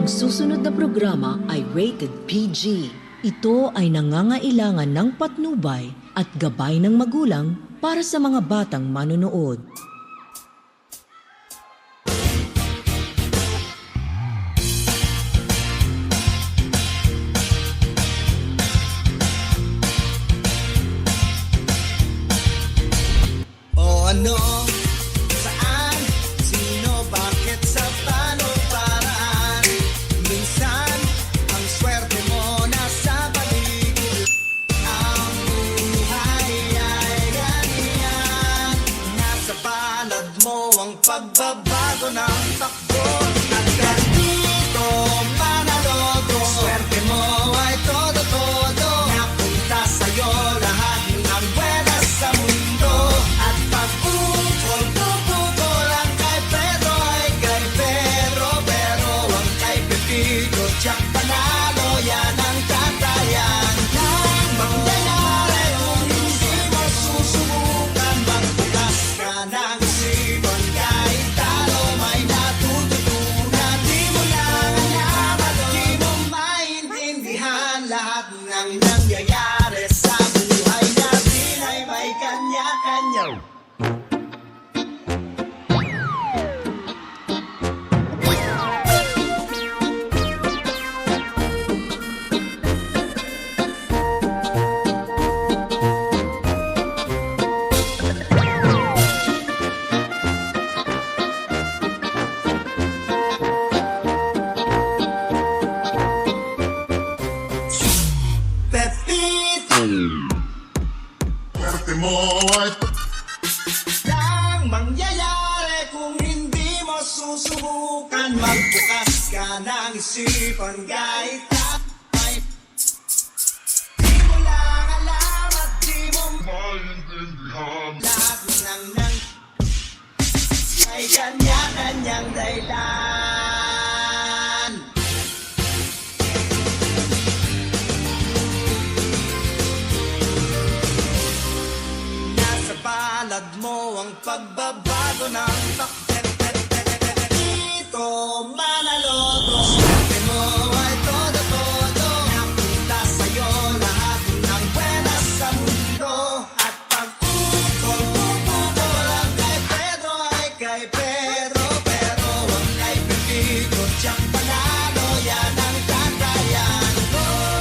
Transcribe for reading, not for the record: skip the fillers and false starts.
Ang susunod na programa ay rated PG. Ito ay nangangailangan ng patnubay at gabay ng magulang para sa mga batang manonood. O ano, saan, sino, bakit, sa paano, paraan. Minsan, ang swerte mo nasa paligid. Ang buhay ay ganyan. Nasa palad mo ang pagbabago ng takbo. At ganito manalodo, swerte mo ay todo-todo. Napunta sa'yo lahat ng buwenas sa mundo. At pag-ukol, pupukol, ang kay Pedro ay kay Pedro. Pero ang kay Pepito, tiyak panalo, yan ang tatayan. Nang mangyayari kung hindi mo susubukan, magbukas ka ng isipan, kahit talo may natututunan. Di mo lang alam at di mo maintindihan lahat ng nangyayari sa buhay natin ay may kanya-kanya. Pepito, Swerte mo ay lang mangyayari kung hindi mo susubukan. Magbukas ka ng isipan, kahit tapay. Di mo lang alam at di mo maintindihan. lahat ng ay kanya-kanyang dahilan. Nasa palad mo ang pagbabago ng takbo. Dito manalodo, swerte mo ay todo-todo. Napunta sa'yo lahat ng buwenas sa mundo. At pag-ukol, pupukol, ang kay Pedro ay kay Pedro. Pero ang kay Pepito, tiyak panalo, yan ang tatayan. Oh,